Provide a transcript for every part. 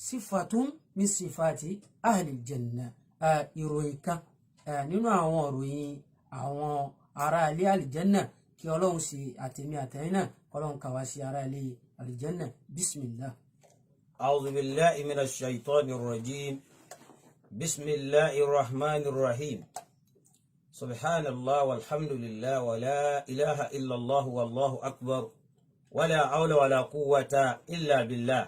sifatun min sifati ahli aljanna ìròyìn kan nínú àwọn ìròyìn àwọn ará ilé aljanna kí Ọlọ́run sì àtẹ̀mí àtẹ̀yìn náà Ọlọ́run kà wá sí ará ilé aljanna. Bismillah. أعوذ بالله من الشيطان الرجيم. بسم الله الرحمن الرحيم. سبحان الله والحمد لله ولا إله إلا الله والله أكبر ولا حول ولا قوة إلا بالله.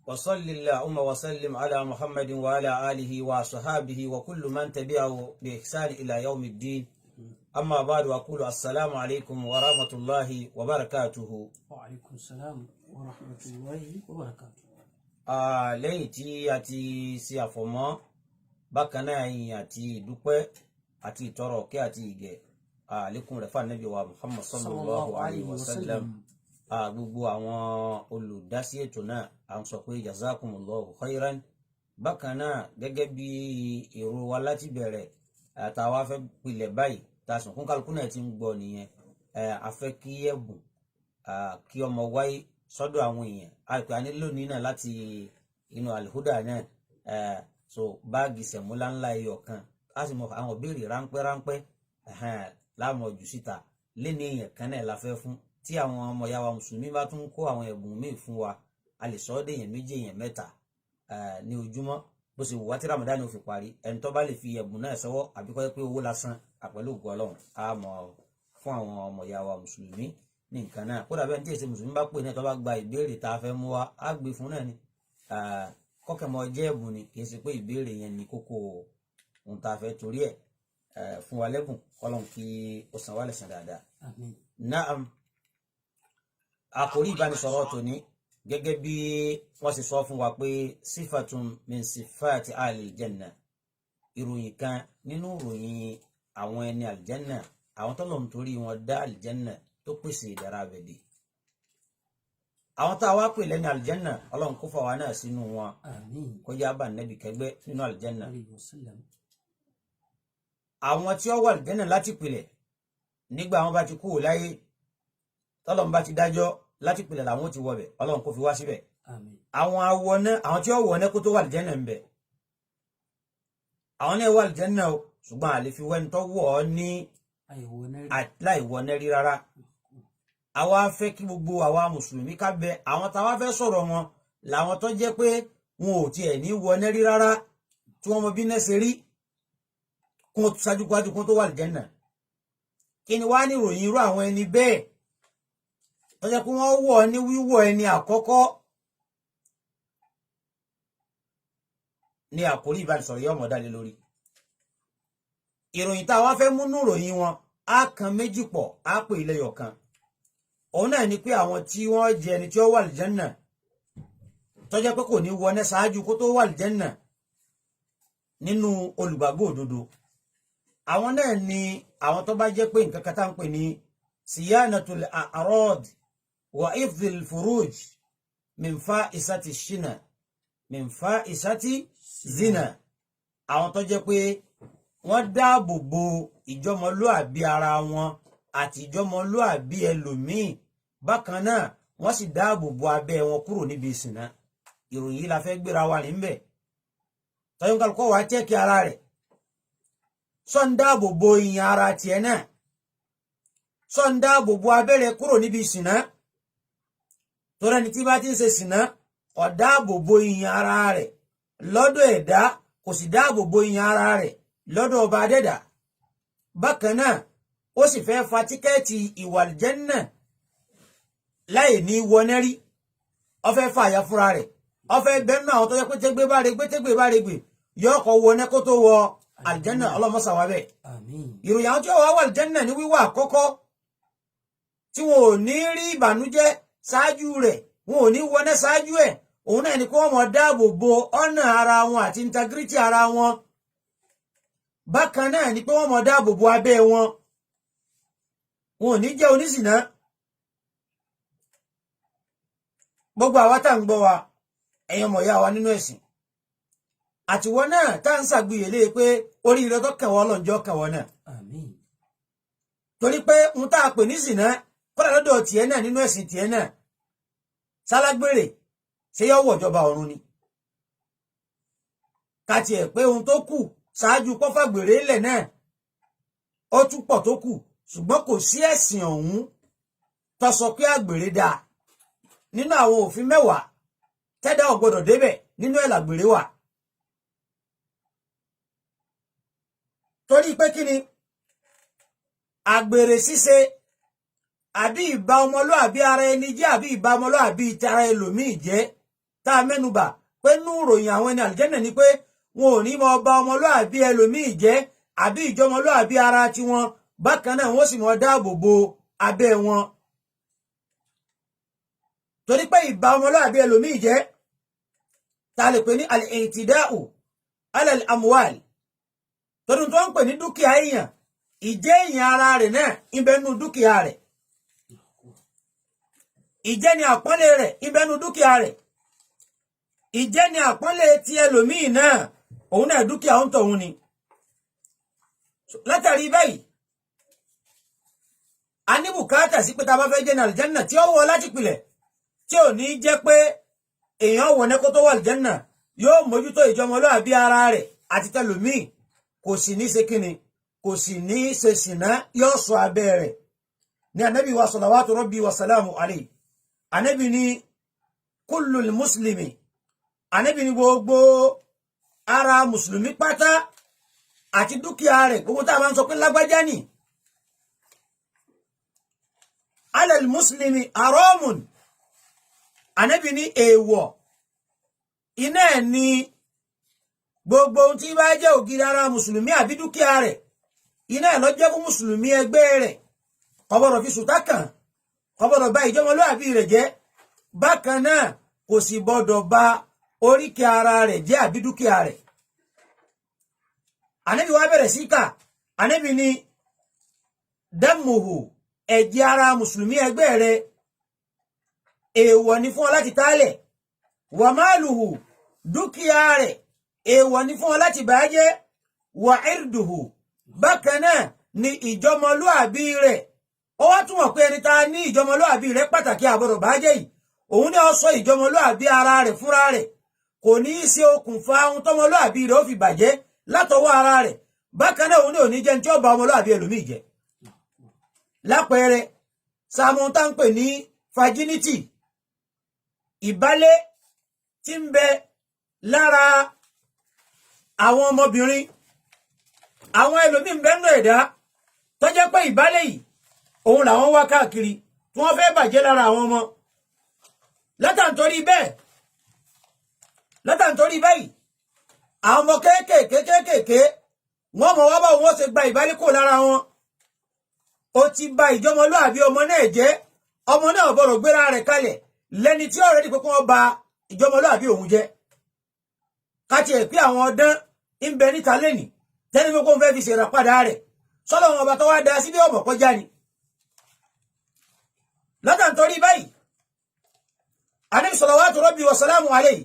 وصل اللهم وسلم على محمد وعلى آله وصحابه وكل من تبعه بإحسان إلى يوم الدين. أما بعد وأقول السلام عليكم ورحمة الله وبركاته. وعليكم السلام ورحمة الله وبركاته. lẹ́yìn tí a ti ṣe àfọ̀mọ́ bákan náà yìn àti ìdúpẹ́ àti ìtọrọ kí àti ìgẹ̀ àlékún rẹ̀ fún Ànábì wa Muhammad sallallahu alayhi wa sallam. Gbogbo àwọn olùdásí ètò náà à ń sọ pé jazakumullahu khairan. Bákan náà gẹ́gẹ́ bí èrò wa láti bẹ̀rẹ̀ àtàwọn afẹ́ pilẹ̀ báyìí tàṣùn kún kálukú náà ti ń gbọ́ nìyẹn. A fẹ́ kí ẹ̀bùn kí ọmọ wáyé sọ́dọ̀ àwọn èèyàn àìpé a nílò ní náà láti inú Al-Huda náà so báàgì sẹ̀múlá ńlá ẹyọ kan a sì mọ àwọn ìbéèrè ráńpẹ́ láàmú jù síta lẹ́ni èèyàn kan náà la fẹ́ fún tí àwọn ọmọ ya wa mùsùlùmí bá tún kó àwọn ẹ̀bùn míì fún wa a lè sọ ọ́ dé èèyàn méjì èèyàn mẹ́ta ní ojúmọ́ bó ṣe wù wá tí Ramadan ò fi parí ẹni tó bá lè fi ẹ̀bùn náà sọ́wọ́ àbí kọ́ pé owó lásán àpẹ̀lú ògùn Ọlọ́run á mọ̀ fún àwọn ọmọ ya wa mùsùlùmí ní nǹkan náà kódà bẹ́ẹ̀ tí èsì mùsùlùmí bá pè náà tó bá gba ìbéèrè tá a fẹ́ mú wa á gbé fún náà ni kọ́kẹ́mọ jẹ́ ẹ̀bùn ni kì í ṣe pé ìbéèrè yẹn ni kókó ohun tá a fẹ́ torí ẹ̀ fún wa lẹ́bùn kọ́lọ́n kí ó san wá lẹ́san dáadáa. Naam, àkórí ìbánisọ̀rọ̀ tòní gẹ́gẹ́ bí wọ́n ṣe sọ fún wa pé sifatun min sifati ahli janna, ìròyìn kan nínú ìròyìn àwọn ẹni aljanna, àwọn tọ́lọ̀ nítorí wọn dá aljanna tó pèsè ìdára abẹ̀dẹ̀. Àwọn tá a wá pè lẹ́ni aljanna Ọlọ́run kó fà wá náà sínú wọn kó yá bá nẹ́bì kẹgbẹ́ nínú aljanna. Àwọn tí ó wà aljanna láti pìlẹ̀ nígbà wọn bá ti kú láyé tọ́lọ́run bá ti dájọ́ láti pìlẹ̀ làwọn ti wọbẹ̀ Ọlọ́run kó fi wá síbẹ̀. Àwọn tí ó wọ̀ ọ́nẹ́ kó tó wà aljanna ń bẹ̀ àwọn náà wà aljanna o ṣùgbọ́n àlè fi wẹ́ni tó wọ̀ ọ́ ní láìwọ̀nẹ́ rí rárá. Àwa fẹ́ kí gbogbo àwa mùsùlùmí ká bẹ àwọn táwa fẹ́ sọ̀rọ̀ wọn làwọn tó jẹ́ pé wọn ò tiẹ̀ ní wọnẹ́ rí rárá tí wọ́n mọ bí náà ṣe rí kún ó ṣáájú kwájú kún tó wà aljanna. Kí ni wá ní ìròyìn irú àwọn ẹni bẹ́ẹ̀ tó jẹ́ pé wọ́n wọ̀ ní wíwọ̀ ẹni àkọ́kọ́ ní àkórí ìbánisọ̀rọ̀ yóò mọ̀ dálé lórí. Ìròyìn táwa fẹ́ múnú ìròyìn wọn á kan méjì pọ̀ á pè lẹ́yọ̀ kan. Òun náà ni pé àwọn tí wọ́n jẹ ẹni tí ó wà aljanna tó jẹ́ pé kò ní wọnẹ́ ṣáájú kó tó wà aljanna nínú olùgbàgbọ́ òdodo. Àwọn náà ni àwọn tó bá jẹ́ pé nǹkan kan tá ń pè ní siyanatul a'rad wa ifdhil furuj min fa'isati shina min fa'isati zina. Àwọn tó jẹ́ pé wọ́n dáàbò bo ìjọmọlúàbí ara wọn àti ìjọmọlúàbí ẹlòmíì bákan náà wọ́n sì dáàbò bo abẹ́ wọn kúrò níbi ìsìnà. Ìròyìn yìí la fẹ́ gbéra wa níbẹ̀ tọ́yún kálukọ́ wa chẹ́kì ara rẹ̀. Sọ ń dáàbò bo ìyàn ara tiẹ̀ náà, sọ ń dáàbò bo abẹ́rẹ́ kúrò níbi ìsìnà. Torí ẹni tí bá ti ń ṣe ìsìnà ó dáàbò bo ìyàn ara rẹ̀ lọ́dọ̀ ẹ̀dá kò sì dáàbò bo ìyàn ara rẹ̀ lọ́dọ̀ ọba adẹ́dà. Bákan náà ó sì fẹ́ fa tíkẹ́ẹ̀tì ìwà aljanna láì ní wọnẹ́rí, ó fẹ́ fa àyà fúnra rẹ̀, ó fẹ́ bẹ́ẹ̀nù àwọn tó yẹ pé tẹ́gbẹ́ bá regbé yóò kọ́ wọnẹ́ kó tó wọ aljanna. ọlọ́mọsà wa bẹ́ẹ̀. Ìròyìn àwọn tí ó wà aljanna ní wíwà àkọ́kọ́ tí wọn ò ní rí ìbànújẹ́ ṣáájú rẹ̀, wọn ò ní wọnẹ́ ṣáájú ẹ̀, òun náà ni kó wọ́n mọ̀ dáàbò bo ọ̀nà ara wọn àti integrity ara wọn. Bákan náà ni pé wọ́n mọ̀ dáàbò bo abẹ́ wọn, wọn ò ní jẹ́ oníṣìná. Gbogbo àwa tá ń gbọ́ wa ẹ̀yin ọmọ ìyá wa nínú ẹ̀sìn àtiwọ́ náà tá ń ṣàgbéyèlé pé oríire tó kàn wọ́n lọ́njọ́ kàn wọ́n náà. Torí pé ń tá a pè ní ṣìná kọ́lá lọ́dọ̀ tiẹ̀ náà nínú ẹ̀sìn tiẹ̀ náà sálágbèrè ṣé yóò wọ ìjọba ọ̀run ni ká tiẹ̀ pé ohun tó kù ṣáájú kọ́fàgbèrè ilẹ̀ náà ó tún pọ̀ tó kù ṣùgbọ́n kò sí ẹ̀sìn ọ̀hún tó sọ pé àgbèrè dáa nínú àwọn òfin 10 tẹ́dá ò gbọdọ̀ débẹ̀ nínú ẹ̀ làgbèrè wà. torí pé kí ni àgbèrè ṣíṣe àbí ìbá ọmọlúàbí ara ẹni jẹ́ àbí ìbá ọmọlúàbí tara ẹlòmíì jẹ́ tá a mẹ́nubà pé nú ìròyìn àwọn ẹni àlùjẹ́nà ni pé wọn ò ní mọ ọba ọmọlúàbí ẹlòmíì jẹ́ àbí ìjọmọlúàbí ara tiwọn bákan náà wọ́n sì mọ dáàbò bo abẹ́ wọn. torí pé ìbá ọmọlúàbí ẹlòmíì jẹ́ tá a lè pè ní al-i'tida'u 'ala al-amwal torí tó ń pè ní dúkìá èèyàn ìjẹ́ èèyàn ara rẹ̀ náà ìbẹnu dúkìá rẹ̀ ìjẹ́ ni àpọ́nlé rẹ̀ ìbẹnu dúkìá rẹ̀ ìjẹ́ ni àpọ́nlé ti ẹlòmíì náà òun náà dúkìá ń tọ̀hún ni. látàrí báyìí a ní bùkátà sí pé ta bá fẹ́ jẹ́ ní àlìjẹ́nà tí ó wọ láti pilẹ̀ tí ò ní jẹ́ pé èèyàn wọ̀ ní kó tó wà àlìjẹ́nà yóò mójútó ìjọmọlúàbí ara rẹ̀ àti tẹlòmíì kò sì ní ṣe kíni kò sì ní ṣe ṣìnà yóò sọ abẹ́ rẹ̀ ní anábì wa salawatu rabbi wa salamu alayhi anábì ní kullul muslimi anábì ní gbogbo ara mùsùlùmí pátá àti dúkìá rẹ̀ gbogbo tá a máa ń sọ pé lágbájá ni alal muslimi haramun anábì ní èèwọ̀ iná ẹ̀ ní gbogbo ohun tí bá jẹ́ ògiri ara mùsùlùmí àbí dúkìá rẹ̀ iná ẹ̀ ló jẹ́ fún mùsùlùmí ẹgbẹ́ rẹ̀ kò gbọdọ̀ fi sùtá kàn kò gbọdọ̀ bà ìjọmọlúàbí rẹ̀ jẹ́ bákan náà kò sì gbọdọ̀ bà oríkèé ara rẹ̀ jẹ́ àbí dúkìá rẹ̀. ànábì wa bẹ̀rẹ̀ sí kà ànábì ní damuhu ẹ̀jẹ̀ ara mùsùlùmí ẹgbẹ́ rẹ̀ èèwọ̀ ni fún ọ láti tálẹ̀ wa maluhu dúkìá rẹ̀ èèwọ̀ ni fún ọ láti bàjẹ́ wa irduhu bákan náà ni ìjọmọlúàbí rẹ̀ ó wá túmọ̀ pé ẹni tá a ní ìjọmọlúàbí rẹ̀ pàtàkì àbọ̀dọ̀ bàjẹ́ yìí òun ní ó sọ ìjọmọlúàbí ara rẹ̀ fúnra rẹ̀ kò ní í ṣe okùnfà ohun tọmọlúàbí rẹ̀ ó fi bàjẹ́ látọwọ́ ara rẹ̀ bákan náà òun ní òní jẹ́ tí ó ba ọmọlúàbí ẹlòmíì jẹ́. lápẹẹrẹ sàmù tá ń pè ní virginity ìbálé tí ń bẹ lára àwọn ọmọbìnrin àwọn ẹlòmíì ń bẹ́nu ẹ̀dá tó jẹ́ pé ìbálé yìí òun làwọn wá káàkiri tí wọ́n fẹ́ bàjẹ́ lára àwọn ọmọ látàntorí báyìí àwọn ọmọ kéékèèké wọ́n mọ̀ wá bá wọn ṣe gba ìbálé kò lára wọn ó ti ba ìjọmọlúàbí ọmọ náà jẹ́ ọmọ náà bọ̀rọ̀ gbéra rẹ̀ kalẹ̀ lẹ́ni tí ọ̀rẹ́ di pé kí wọ́n ba ìjọmọlúàbí òun jẹ́ káti ẹ̀ pé àwọn ọdán ń bẹ níta lẹ́nì tẹ́ni pé kó ń fẹ́ fi ṣèrà padà rẹ̀ sọ́lọ́ wọn ọba tó wá da síbí ọmọ kọjá ni. látàntorí báyìí Ànábì salawatu rabbi wa salamu alayhi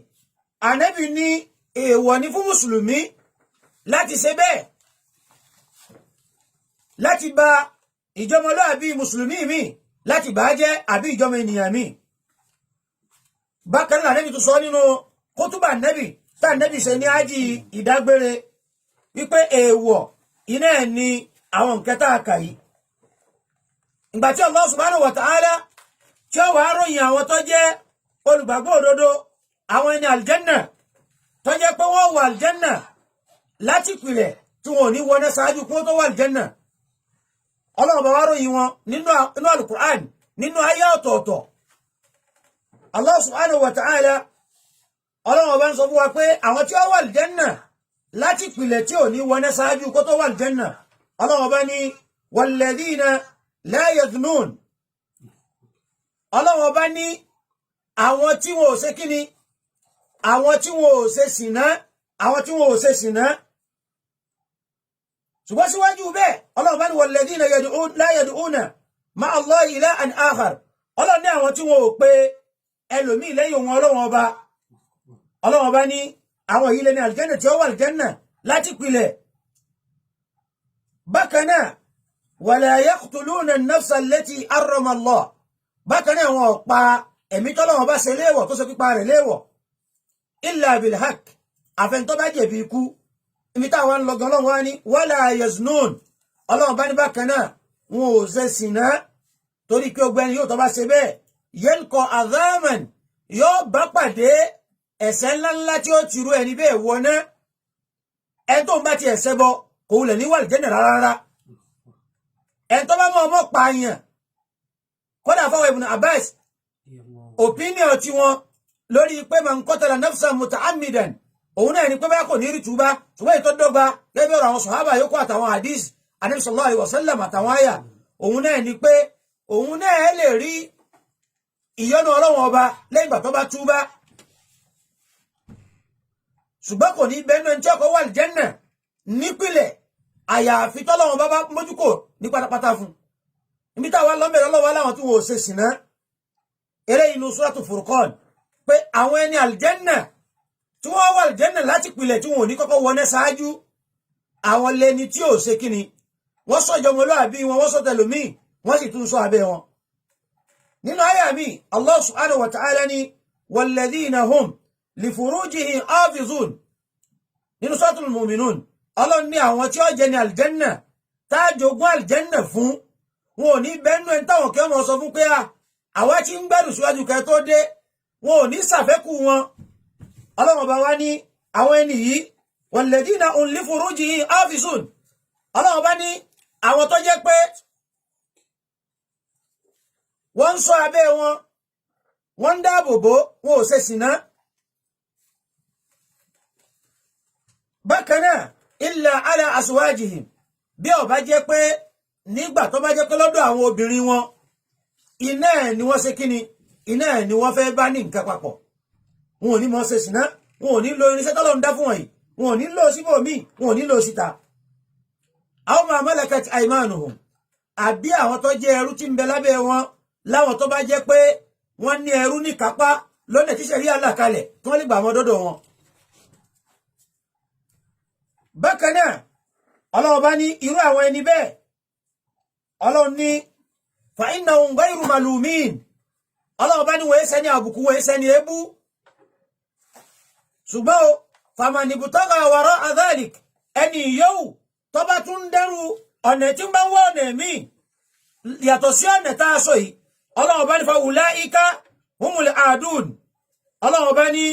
Ànábì ní èèwọ̀ ní fún mùsùlùmí láti ṣe bẹ́ẹ̀ láti ba ìjọmọlúàbí mùsùlùmí mi láti bàjẹ́ àbí ìjọmọ ènìyàn mi. bákan náà Ànábì tó sọ nínú kútúbà Ànábì tá Ànábì ṣe ní ájì ìdágbére wípé èèwọ̀ iná ẹ̀ ni àwọn nǹkan tá a kà yìí. ìgbà tí Allah subhanahu wa ta'ala tí ó wàá ròyìn àwọn tó jẹ́ olùgbàgbọ́ òdodo àwọn ẹni àlìjẹ́nà tó jẹ́ pé wọ́n wà àlìjẹ́nà láti pìlẹ̀ tí wọn ò ní wọná ṣáájú kí wọ́n tó wà àlìjẹ́nà. Ọlọ́run bá wá ròyìn wọn nínú Al-Qur'an nínú ayé ọ̀tọ̀ọ̀tọ̀. Allah subhanahu wa ta'ala Ọlọ́run bá ń sọ fún wa pé àwọn tí ó wà àlìjẹ́nà láti pìlẹ̀ tí ò ní wọná ṣáájú kó tó wà àlìjẹ́nà Ọlọ́run bá ní walladhina la yaznun. Ọlọ́run bá ní àwọn tí wọn ò ṣe kíni àwọn tí wọn ò ṣe sìná ṣùgbọ́n síwájú bẹ́ẹ̀ Ọlọ́run bá ní walladhina la yad'una ma'a Allahi ilahan akhar. Ọlọ́run ní àwọn tí wọn ò pe ẹlòmíì lẹ́yìn òun Ọlọ́run bá ní àwọn yìí lẹ́ni àlìjẹ́nà tí ó wà àlìjẹ́nà láti pilẹ̀. bákan náà wala yaqtuluna an-nafsa allati harrama Allah. bákan náà wọn ò pa ẹ̀mí tọ́lọ́run bá ṣe léèwọ̀ tó ṣe pípa rẹ̀ léèwọ̀ illa bil haqq àfẹn tó bá jẹ̀bi ikú ibi táwọn ń lọ gan Ọlọ́run wá ní wala yaznun Ọlọ́run bá ní bákan náà wọn ò ṣe sìnà torí pé ọgbẹ́ni yóò tó bá ṣe bẹ́ẹ̀ yalqa adhaman yóò bá pàdé ẹ̀ṣẹ̀ ńláńlá tí ó ti rú ẹni bẹ́ẹ̀ wọná ẹni tó ń bá ti ẹ̀ṣẹ̀ bọ kò wulẹ̀ ní wal janna rárá ẹni tó bá mọ̀ ọmọ pààyàn kódà fáwọn Ibn Abbas opinion tí wọn lórí pé man qatala nafsan muta'ammidan òun náà ni pé báyà kò ní rí túbá ṣùgbọ́n ètò dọ́gba gẹ́gẹ́ bí ọ̀rọ̀ àwọn sọ̀hábà yòókù àtàwọn hadith Ànábì sallallahu alaihi wasallam àtàwọn àyà òun náà ni pé òun náà lè rí ìyọ́nú Ọlọ́run ọba lẹ́yìn ìgbà tó bá túbá ṣùgbọ́n kò ní bẹ́ẹ̀ náà tí ọkọ̀ wà àlìjẹ́nnà nípìnlẹ̀ àyàfi tọ́lọ́run bá mójúkò ní pátápátá fún ibi táwa lọ́mọ̀ẹ́rẹ́ lọ́wọ́ láwọn tí wọ́n ò ṣe sìnà eré inú Suratu Furqan pé àwọn ẹni àlìjẹ́nnà tí wọ́n wà àlìjẹ́nnà láti pìlẹ̀ tí wọ́n ò ní kọ́kọ́ wọná ṣáájú àwọn lẹni tí ò ṣe kíni wọ́n sọ ìjọmọlúàbí wọn wọ́n sọ tẹlòmíì wọ́n sì tún sọ abẹ́ wọn nínú àyà mi Allah subhanahu wa ta'ala ni walladhina hum li furujihim hafizun nínú Suratul Mu'minun Ọlọ́run ní àwọn tí ó jẹ́ ní àlìjẹ́nnà tájogún àlìjẹ́nnà fún wọn ò ní bẹ́ẹ̀nú ẹni táwọn kí wọ́n sọ fún pé àwa tí ń gbẹ́rù síwájú kẹ tó dé wọn ò ní ṣàfẹ́kù wọn Ọlọ́run bá wá ní àwọn ẹni yìí walladhina hum li furujihim hafizun Ọlọ́run bá ní àwọn tó jẹ́ pé wọ́n ń ṣọ́ abẹ́ wọn wọ́n ń dáàbò bò wọn ò ṣe sìnà bákan náà illa ala aswajihim bí ó bá jẹ́ pé nígbà tó bá jẹ́ pé lọ́dọ̀ àwọn obìnrin wọn iná ẹ̀ ni wọ́n ṣe kíni iná ẹ̀ ni wọ́n fẹ́ bá ní nǹkan papọ̀ wọn ò ní mọ̀ ṣe sìnà wọn ò ní lo irinṣẹ́ tọ́lọ́run dá fún wọn yìí wọn ò ní lò síbòmíì wọn ò ní lò síta aw ma malakat aymanuhum àbí àwọn tó jẹ́ ẹrú tí ń bẹ lábẹ́ wọn láwọn tó bá jẹ́ pé wọ́n ní ẹrú ní kápá lọ́nà tí ṣẹ̀ríà là kalẹ̀ tí wọ́n lè gbà wọn dọ́dọ̀ wọn. bákan náà Ọlọ́run bá ní irú àwọn ẹni bẹ́ẹ̀ Ọlọ́run ní fa innahum ghayru malumin Ọlọ́run bá ní wọ́n ẹsẹ̀ ní àbùkù wọ́n ẹsẹ̀ ní ebú ṣùgbọ́n faman ibtagha wara'a dhalik ẹni yóò tó bá tún dẹ́rù ọ̀nà tí ń bá wọ́ ọ̀nà míì yàtọ̀ sí ọ̀nà tá a sọ yìí Ọlọ́run bá ní fa ulaika humul aadun Ọlọ́run bá ní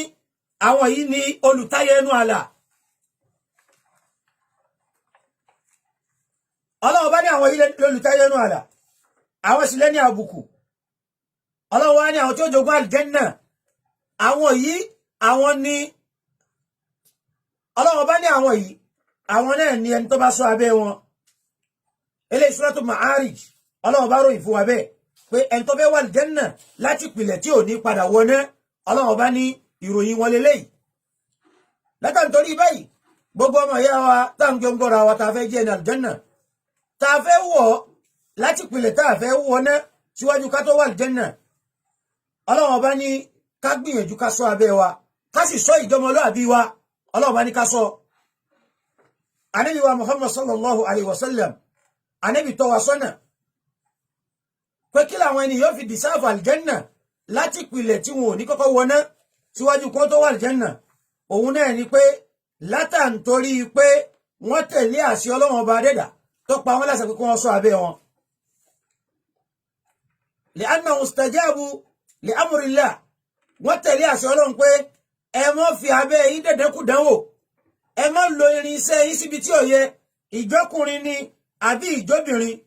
àwọn yìí ní olùtayọ ẹnu àlà Ọlọ́run bá ní àwọn yìí olùtayọ ẹnu àlà àwọn sì lẹ́ni àbùkù Ọlọ́run wá ní àwọn tí ó jogún àlìjẹ́nnà àwọn yìí àwọn ní Ọlọ́run bá ní àwọn yìí àwọn náà ní ẹni tó bá ṣọ́ abẹ́ wọn eléyìí Suratu Ma'arij Ọlọ́run bá ròyìn fún wa bẹ́ẹ̀ pé ẹni tó fẹ́ wà àlìjẹ́nnà láti pìlẹ̀ tí ò ní padà wọná Ọlọ́run bá ní ìròyìn wọn lélẹ́yìí látàntorí báyìí gbogbo ọmọ ìyá wa táǹgbọ́ngbọ́ra wa tá a fẹ́ jẹ́ ní àlìjẹ́nnà tá a fẹ́ wọ̀ láti pìlẹ̀ tá a fẹ́ wọná síwájú ká tó wà àlìjẹ́nnà Ọlọ́run bá ní ká gbìyànjú ká ṣọ́ abẹ́ wa ká sì ṣọ́ ìjọmọlúàbí wa Ọlọ́run bá ní ká ṣọ́ Ànábì wa Muhammad sallallahu alaihi wasallam Ànábì tọ́ wa sọ́nà pé kí làwọn ẹni yóò fi dìsáàfù àlìjẹ́nnà láti pìlẹ̀ tí wọn ò ní kọ́kọ́ wọná síwájú kó tó wà àlìjẹ́nnà òun náà ni pé látàntorí pé wọ́n tẹ̀lé àṣẹ Ọlọ́run ọba adẹ́dà tó pa wọ́n láṣẹ pé kí wọ́n ṣọ́ abẹ́ wọn li'annahum istajabu li amrillah wọ́n tẹ̀lé àṣẹ Ọlọ́run pé ẹ má fi abẹ́ yín dẹ̀dẹ́kù dánwò ẹ má lo irinṣẹ́ yín síbi tí ò yẹ ìjọkùnrin ni àbí ìjọbìnrin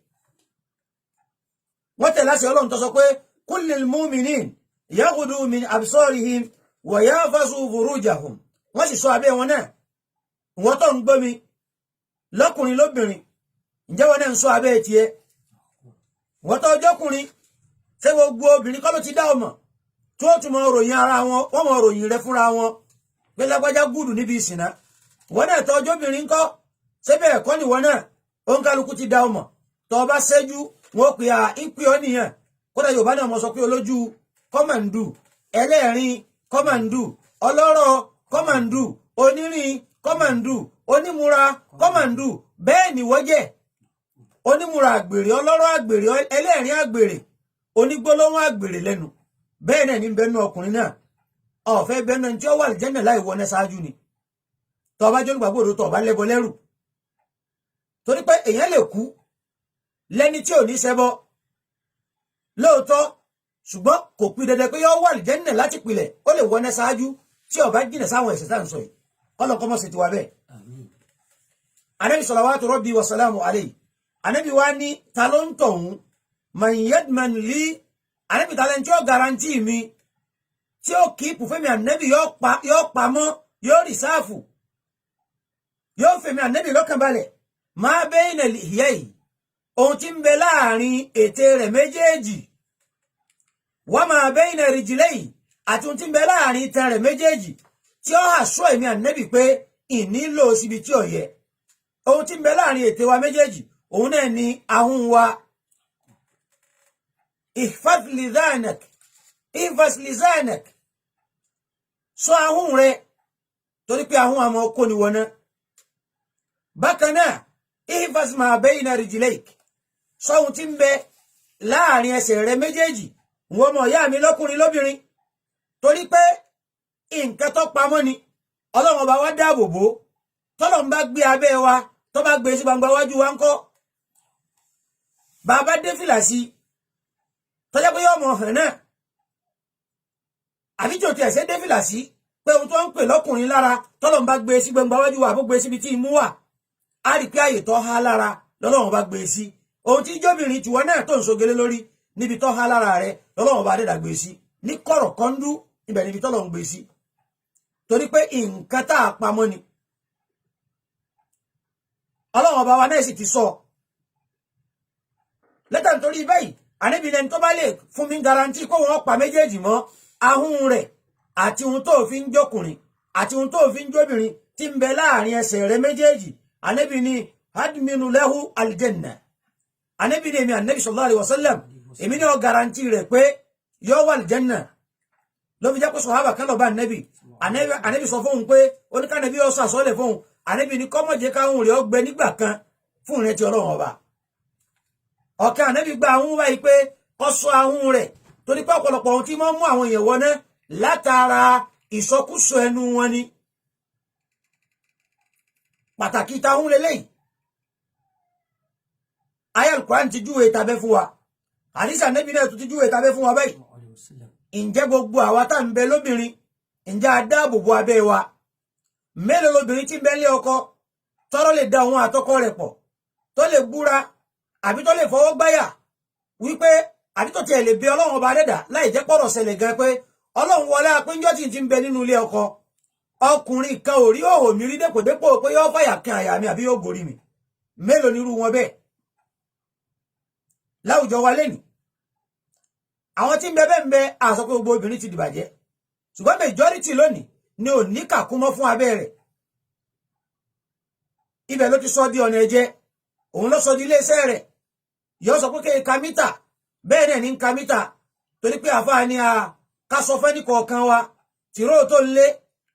wọ́n tẹ̀lé àṣẹ Ọlọ́run tó sọ pé kullil mu'minin yaghdu min absarihim wa yahfazu furujahum wọ́n sì ṣọ́ abẹ́ wọn náà wọ́n tó ń gbọ́ mi lọ́kùnrin lóbìnrin ǹjẹ́ wọn náà ń ṣọ́ abẹ́ tiẹ̀ wọ́n tó ọjọ́kùnrin ṣé gbogbo obìnrin kọ́ ló ti dá ọmọ tí ó tún mọ ròyìn ara wọn wọ́n mọ ròyìn rẹ fúnra wọn pé lágbájá gúdù níbi ìsìnà wọ́n náà tó ọjọ́bìnrin kọ́ ṣé bẹ́ẹ̀ kọ́ ni wọ́n náà ó ń kálukú ti dá ọmọ tó bá ṣẹ́jú wọn pè á ń pè ọ́ nìyẹn kódà Yorùbá náà mọ sọ pé olójú kọ́màndù ẹlẹ́rìn kọ́màndù ọlọ́rọ̀ kọ́màndù onírin kọ́màndù onímúra kọ́màndù bẹ́ẹ̀ ni wọ́n jẹ́ onímúra àgbèrè ọlọ́rọ̀ àgbèrè ẹlẹ́rìn àgbèrè onígbólóhùn àgbèrè lẹ́nu bẹ́ẹ̀ náà ní bẹ́ẹ̀ nú ọkùnrin náà ọ̀fẹ́ bẹ́ẹ̀ náà tí ó wà àlìjẹ́nà láì wọná ṣáájú ni tó bá jẹ́ olùgbàgbọ́ òdodo tó bá lẹ́bọ lẹ́rù torí pé èèyàn lè kú lẹ́ni tí ò ní ṣẹbọ lóòótọ́ ṣùgbọ́n kò pín dandan pé yóò wà àlìjẹ́nà láti pilẹ̀ ó lè wọná ṣáájú tí ó bá jìnà sáwọn ẹ̀ṣẹ̀ tá à ń sọ yìí kọ́lọ́kọ́ mọ̀ sí ti wà bẹ́ẹ̀. Ànábì salawatu rabbi wa salamu alayhi Ànábì wa ní ta ló ń tọ̀hún man yadman li Ànábì ta lẹ́ni tí ó garanti mi tí ó kíìpù fẹ́mi Ànábì yóò pamọ́ yóò rìsáàfù yóò fẹ́mi Ànábì lọ́kàn balẹ̀ ma bayna lihiyayhi ohun tí ń bẹ láàrin ètè rẹ̀ méjèèjì wa ma bayna rijlayhi àti ohun tí ń bẹ láàrin itan rẹ̀ méjèèjì tí ó àṣọ èmi Ànábì pé ìnílò síbi tí ó yẹ ohun tí ń bẹ láàrin ètè wa méjèèjì òun náà ni ahun wa ihfaz lisanak sọ ahun rẹ torí pé ahun àmọ́ kó ni wọná bákan náà ihfaz ma bayna rijlayk sọ ohun tí ń bẹ láàrin ẹsẹ̀ rẹ méjèèjì wọ́n mọ̀ ìyá mi lọ́kùnrin lóbìnrin torí pé nǹkan tó pamọ́ ni Ọlọ́run bá wá dáàbò bò tọ́lọ́run bá gbé abẹ́ wa tó bá gbé sí gbangba wájú wa ńkọ́ bàbá dé fìlà sí tọ́jọ́ pé yóò mọ̀ hàn náà àbí tí o ti ẹ̀sẹ̀ dé fìlà sí pé ohun tó ń pè lọ́kùnrin lára tọ́lọ́run bá gbé sí gbangba wájú wa àbó gbé síbi tí imú wà á rí pé àyè tó há lára lọ́lọ́run bá gbé sí ohun tí jóbìnrin tìwọ́ náà tó ń sogele lórí níbi tó há lára rẹ lọ́lọ́run bá dẹ́dà gbé sí ní kọ̀rọ̀ kọ́ńdú ibẹ̀ níbi tọ́lọ́run gbé sí torí pé nǹkan tá a pamọ́ ni Ọlọ́run ọba wa náà sì ti sọ lẹ́tà nítorí báyìí Ànábì ẹni tó bá lè fún mi garanti kó wọn pa méjèèjì mọ́ ahun rẹ̀ àti ohun tó fi ń jọkùnrin àti ohun tó fi ń jóbìnrin tí ń bẹ láàrin ẹsẹ̀ rẹ̀ méjèèjì Ànábì ní adminu lahu aljanna Ànábì ní èmi Ànábì sallallahu alaihi wasallam èmi ní ọ garanti rẹ̀ pé yóò wà aljanna ló fi jẹ́ pé sọ̀hábà kan lọ bá Ànábì sọ fóun pé oníkànnàbí ó sàsọ́lẹ̀ fóun Ànábì ní kọ́mọ̀jẹ́ káhùn rẹ̀ ó gbẹ nígbà kan fún rẹ̀ ti Ọlọ́run ọba ọ̀kan Ànábì gba ahun báyìí pé kó sọ ahun rẹ̀ torí pé ọ̀pọ̀lọpọ̀ ohun tí wọ́n mú àwọn èèyàn wọná látara ìsọkúsọ ẹnu wọn ni pàtàkì tahun lélẹ́yìí àyá Al-Qur'an ti júwe tàbẹ́ fún wa àdísì Ànábì náà tún ti júwe tàbẹ́ fún wa báyìí ǹjẹ́ gbogbo àwa tá ń bẹ lóbìnrin ǹjẹ́ a dáàbò bo abẹ́ wa mélòó lóbìnrin tí ń bẹ lé ọkọ tọ́rọ̀ lè da òun àtọkọ rẹ̀ pọ̀ tó lè búra àbí tó lè fọwọ́ gbáyà wípé àbí tó tiẹ̀ lè bẹ Ọlọ́run ọba dẹ́dà láì jẹ́ pọ̀rọ̀ ṣẹlẹ̀ gan pé Ọlọ́run wọlé apéńjọ́ tí ń ti ń bẹ nínú ilé ọkọ ọkùnrin kan ò rí òhò mi rí dépòdépò pé yóò fàyà kan àyà mi àbí yóò gorí mi mélòó nírú wọn bẹ́ẹ̀ láwùjọ wa lẹ́nu àwọn tí ń bẹ bẹ́ẹ̀ ń bẹ àsọ pé gbogbo obìnrin ti dìbàjẹ́ ṣùgbọ́n majority lónìí ni ò ní kàkúmọ́ fún abẹ́ rẹ̀ ibẹ̀ ló ti sọ di ọ̀nà ẹ̀jẹ̀ òun ló sọ di iléeṣẹ́ rẹ̀ yóò sọ pé kéè ka mítà bẹ́ẹ̀ náà ní ń ka mítà torí pé àfáà ni a ká sọ fẹ́ ní kọ̀ọ̀kan wa tìró tó ń lé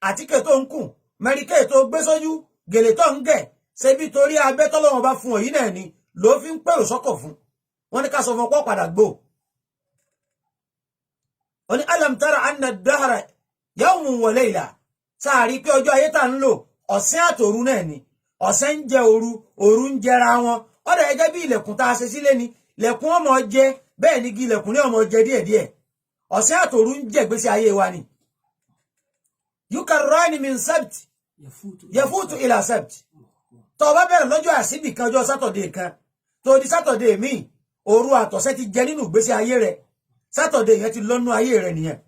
àtíkè tó ń kùn mẹ́ríkè tó gbé sójú gèlè tó ń gẹ̀ ṣe bí torí abẹ́ tọ́lọ́wọ́n bá fún òyìn náà ni ló fi ń pèrò sọ́kọ̀ fún wọn ní ká sọ fún ọpọ́ padà gbò ó ní alam tara anna ad-dahra yawmun wa layla sáàrí pé ọjọ́ ayé tà ń lò ọ̀sán àtòru náà ni ọ̀sán ń jẹ òru òru ń jẹra wọn ọ̀dà ẹgẹ́ bí ilẹ̀kùn tá a ṣe sílé ni ilẹ̀kùn ọmọ jẹ bẹ́ẹ̀ ni igi ilẹ̀kùn ní ọmọ jẹ díẹ̀díẹ̀ ọ̀sán àtòru ń jẹ gbèsè ayé wa ni yukarrani min sabt yafutu ila sabt tó bá bẹ̀rẹ̀ lọ́jọ́ àsìbì kan ọjọ́ sátọ̀dé kan tó di sátọ̀dé míì òru àtọ̀sẹ́ ti jẹ nínú gbèsè ayé rẹ̀ sátọ̀dé yẹn ti lọ́nú ayé rẹ̀ nìyẹn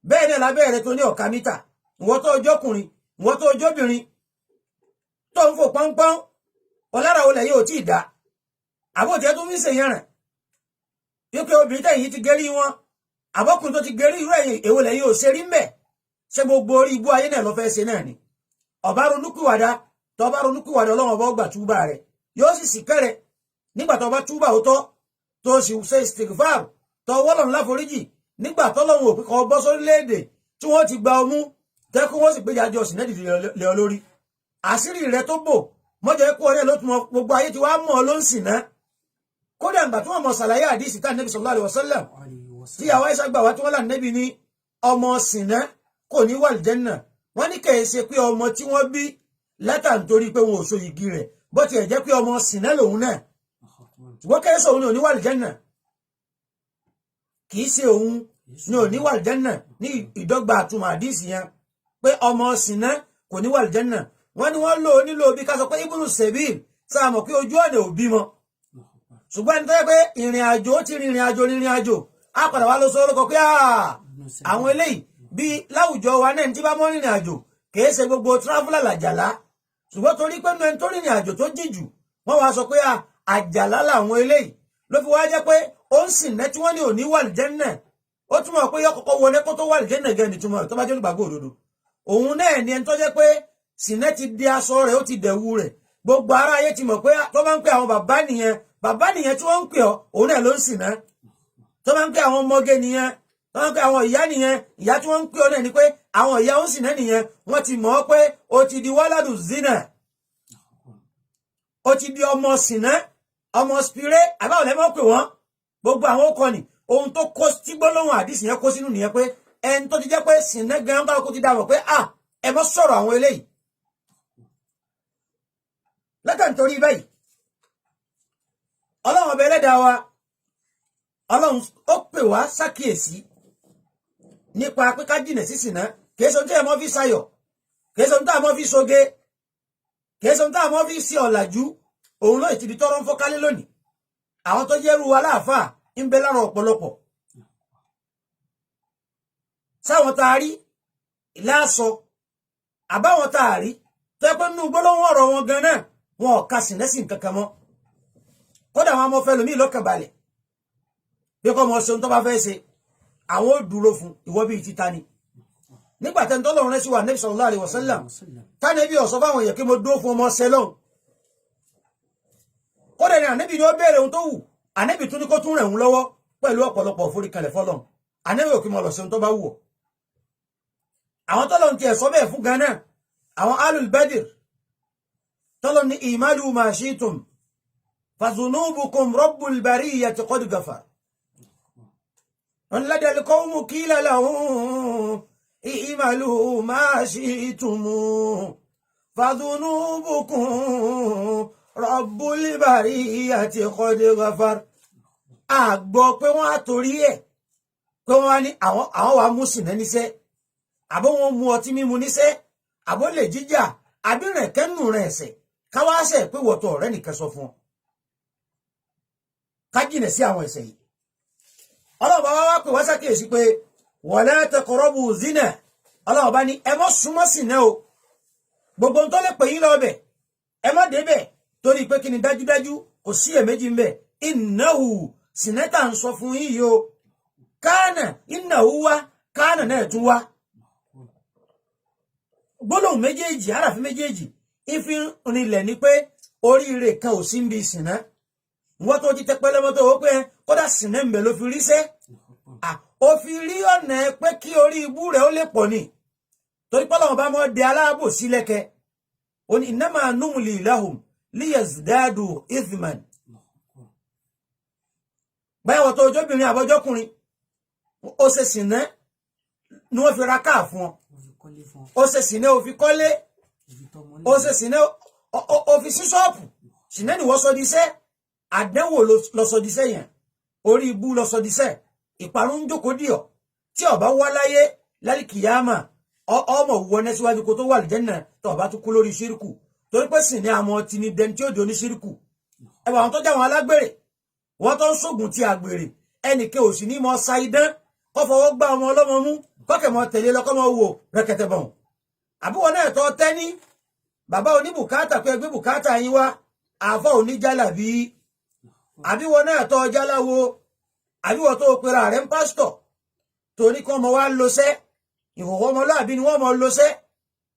bẹ́ẹ̀ náà lábẹ́ rẹ̀ tó ní ọ̀ka mítà ìwọ́n tó ọjọ́kùnrin ìwọ́n tó ọjọ́bìnrin tó ń fò pọ́npọ́n ọ̀lára olè yóò tí ì dá àbójẹ́ tó ń ṣe yẹn rẹ̀ wípé obìnrin tẹ̀yìn ti gẹ́rí wọn àbọ́kùnrin tó ti gẹ́rí irú ẹ̀yìn èwo lẹ̀ yóò ṣe rí mbẹ̀ ṣé gbogbo orí ibú ayé náà lọ fẹ́ ṣe náà ni ọba ronúkúwàdà tó bá ronúkúwàdà Ọlọ́run ọba gbà túbà rẹ̀ yóò sì sì kẹ́rẹ̀ nígbà tó bá túbà ó tọ́ tó sì ṣe istighfar tó wọ́lọ́run láforíjì nígbà tọ́lọ́run òpin kan bọ́ sórílẹ̀-èdè tí wọ́n ti gba ọmú tẹ́kú wọ́n sì gbéjà jọ sínẹ́dì lé ọ lórí àṣírí rẹ tó bò mọ́jọ́ ẹkú ọ̀rẹ́ ló tún gbogbo ayé ti wá mọ́ ọ ló ń sìn náà kódà ìgbà tí wọ́n mọ̀ ṣàlàyé àdìsí tá nẹ́bí sallallahu alaihi wasallam tí àwọn ẹ̀ṣá gbà wá tí wọ́n là nẹ́bí ní ọmọ sìn náà kò ní wà àlìjẹ́nà wọ́n ní kẹ̀ ṣe pé ọmọ tí wọ́n bí látà nítorí pé wọn ò so yìgì rẹ̀ bó tiẹ̀ jẹ́ pé ọmọ sìnà lòun náà ṣùgbọ́n kẹ́ sọ òun ní ò ní wà àlìjẹ́nà kì í ṣe òun ní ò ní wà àlìjẹ́nà ní ìdọ́gba àtúmọ̀ àdìsí yẹn pé ọmọ sìnà kò ní wà àlìjẹ́nà wọ́n ní wọ́n lò ó nílò bí ká sọ pé ibùdó sẹ̀bíl sáà mọ̀ pé ojú ọ̀nà ò bímọ ṣùgbọ́n ẹni tó yẹ pé ìrìn àjò ó ti rìnrìn àjò á padà wá lọ sọ lóko pé àwọn eléyìí bíi láwùjọ wa náà tí bá mọ́ rìnrìn àjò kìí ṣe gbogbo traveller làjàlá ṣùgbọ́n torí pé ẹni tó rìnrìn àjò tó jìjù wọ́n wá sọ pé àjàlá làwọn eléyìí ló fi wá jẹ́ pé ó ń sìn náà tí wọ́n ní òní wà lìjẹ́nà ó túmọ̀ pé yọ kọ́kọ́ wọlé kó tó wà lìjẹ́nà gẹ́ni túmọ̀ tó bá jẹ́ olùgbàgbọ́ òdodo òun náà ni ẹni tó jẹ́ pé sìnẹ́ ti di aṣọ rẹ̀ ó ti dẹ̀wù rẹ̀ gbogbo ara ayé ti mọ̀ pé tó bá ń pè àwọn bàbá nìyẹn tí wọ́n ń pè ọ́ òun náà ló ń sìn náà tó bá ń pè àwọn ọmọge nìyẹn tó bá ń pè àwọn ìyá nìyẹn ìyá tí wọ́n ń pè ọ́ náà ni pé àwọn ìyá ó ń sìn náà nìyẹn wọ́n ti mọ̀ ọ́ pé ó ti di wáládù zina ó ti di ọmọ sìnà ọmọ spire àbáwọ̀ lẹ́mọ̀ pé wọ́n gbogbo àwọn ó kọ ni ohun tó kó tí gbólóhùn àdìsí yẹn kó sínú nìyẹn pé ẹni tó ti jẹ́ pé sìnà gan bá kó ti dà mọ̀ pé ẹ mọ́ sọ̀rọ̀ àwọn eléyìí lẹ́tàn torí báyìí ọlọ́run ọba ẹlẹ́dàá wa ọlọ́run ó pè wá sákìyèsí nípa pé ká jìnà sí sìnà kìí ṣe ohun tí ẹ mọ́ fi sayọ̀ kìí ṣe ohun tí a mọ́ fi soge kìí ṣe ohun tí a mọ́ fi sí ọ̀làjú òun ló ti di tọ́rọ́ ń fọ́kálé lónìí àwọn tó jẹ́rú aláàfáà ń bẹ lára ọ̀pọ̀lọpọ̀ sáwọn tá a rí ìlàsọ àbáwọn tá a rí tó yẹ pé nínú gbólóhùn ọ̀rọ̀ wọn gan náà wọn ò ka sìnẹ́sìn kankan mọ́ kódà àwọn ọmọ fẹlẹ̀ mí lọ́kàn balẹ̀ bí kò mọ ṣe ohun tó bá fẹ́ ṣe àwọn ò dúró fún ìwọ bíi títa ni nígbà tẹ́ ń tọ́lọ́run rẹ́ sí wa Nabi sallallahu alaihi wasallam tánẹ́bí ọ̀sọ́ fáwọn èèyàn kí mo dúró fún ọmọ ṣẹlọ́hùn kódà ní ànẹ́bí ni ó béèrè ohun tó wù ànẹ́bí tún ní kó tún rẹ̀ ń lọ́wọ́ pẹ̀lú ọ̀pọ̀lọpọ̀ foríkalẹ̀ fọ́lọ́hùn ànẹ́bí òkè mọ̀ lọ ṣe ohun tó bá wù ọ́ àwọn tọ́lọ́run ti ẹ̀sọ́ bẹ́ẹ̀ fún ganan àwọn alul Badr tọ́lọ́ ní ìmálù ma shi'tum فذنوبكم رب البرية قد غفر لدى القوم قيل لهم اعملوا ما شئتم فذنوبكم رب البرية قد غفر àgbọ́ pé wọ́n á torí ẹ̀ pé wọ́n á ní àwọn wàá mú sìnà níṣẹ́ àbó wọn mú ọtí mímu níṣẹ́ àbó lè jíjà àbí rẹ̀ kẹ́nu rẹ̀ ẹ̀sẹ̀ káwáṣẹ̀ pé wọ̀tọ̀ ọ̀rẹ́ nìkan sọ fún ọ ká jìnà sí àwọn ẹ̀ṣẹ̀ yìí ọlọ́ọ̀bá wá pè wá sákèèsí pé wala taqrabu zina ọlọ́ọ̀bá ní ẹ mọ́ súnmọ́ sìnà o gbogbo tó lè pè yín lọ́bẹ̀ ẹ mọ́ débẹ̀ torí pé kí ni dájúdájú kò sí èméjì ń bẹ̀ innahu sìnẹ́tà ń sọ fún yín o kánà innahu wá kánà náà tún wá gbólóhùn méjèèjì àràfin méjèèjì ìfi rinlẹ̀ ni pé oríire kan ò sí ń bi sìnà wọ́n tó ti tẹpẹ́lẹ́ mọ́tò ó pé kódà sìnà ń bẹ̀ ló fi rí sẹ́ ó fi rí ọ̀nà pé kí orí ibú rẹ̀ ó lè pọ̀ ni torí pé Ọlọ́run bá mọ́ de aláàbò sí lẹ́kẹ́ ó ní innama numli lahum liyazdadu ithman báyọ̀ wọ́n tó ojóbìnrin àbọ́jọ́kùnrin ó ṣe sìnà ni wọ́n fi ra káà fún ọ ó ṣe sìnà ó fi kọ́lé ó ṣe sìnà ó fi sí ṣọ́ọ̀pù sìnà ni wọ́n sọ di iṣẹ́ àdánwò lọ́sọdíṣẹ́ yẹn orí ibú lọ́sọdíṣẹ́ ìparun ń jókòó dìọ̀ tí ọba wá láyé lálìkìyàmà ọmọ wọnẹ́ síwájú kó tó wà lìjẹ́nà tó ọba tó kú lórí ṣírìkù torí pé sì ní àmọ́ ti ní dẹni tí ó di oníṣírìkù ẹwà àwọn tó jẹ́ àwọn alágbèrè wọ́n tó ń ṣògùn ti àgbèrè ẹnìkẹ́ ò sì ní mọ sa idán kó fọwọ́ gbá ọmọ ọlọ́mọ mú kọ́kẹ́ mọ tẹ̀lé lọ́kọ́ mọ wò rẹ̀kẹ̀tẹ̀ bọ̀n àbúwọ náà tọ́ tẹ́ ní bàbá oníbùkátà pé ẹgbẹ́ bùkátà yín wá àfọ́ oníjàlábí àbíwọ náà tọ́ jáláwo àbíwọ tó pera rẹ̀ ń pásítọ̀ torí kí wọ́n mọ wá lọ́sẹ́ ìhòòhò ọmọláàbí ni wọ́n mọ lọ́sẹ́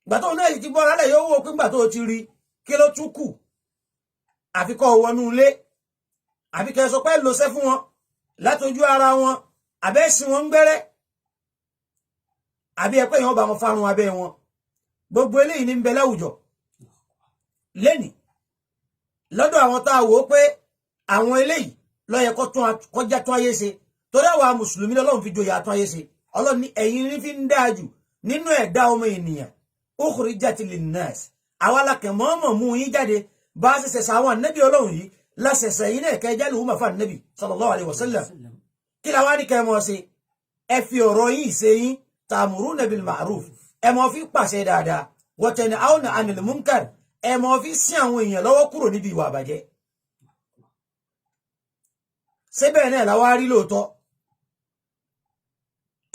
ìgbà tó náà yìí ti bọ́ rálẹ̀ yóò wò pé ìgbà tó ti rí kí ló tún kù àfikọ́ wọnú ilé àfikẹ́ sọ pé lọ́sẹ́ fún wọn látojú ara wọn àbẹ́sìn wọn ń gbẹ́rẹ́ àbí ẹ̀pẹ́ yẹn wọ́n bá wọn fárun abẹ́ wọn gbogbo eléyìí ní ń bẹ láwùjọ lẹ́nìí lọ́dọ̀ àwọn tá a wò ó pé àwọn eléyìí ló yẹ kọjá tún ayé ṣe torí àwa mùsùlùmí lọ́lọ́run fi joyè àtún ayé ṣe ọlọ́run ní ẹ̀yin ní fi ń dáa jù nínú ẹ̀dá ọmọ ènìyàn ukhrijat linnas àwa la kàn mọ̀ọ́mọ̀ mú yín jáde bá a ṣe ṣẹ̀ṣẹ̀ àwọn ànábì ọlọ́run yìí la ṣẹ̀ṣẹ̀ yín náà kẹjá lòun mà fún ànábì sallallahu alaihi wasallam kí la wá ní kẹ́ mọ́ ṣe ẹ fi ọ̀rọ̀ yín ṣe yín ta'muruna bil ma'ruf ẹ mọ́ fi pàṣẹ dáadáa wa tanhauna 'anil munkar ẹ mọ́ fi sí àwọn èèyàn lọ́wọ́ kúrò níbi ìwà àbàjẹ́ síbẹ̀ náà la wá rí lóòótọ́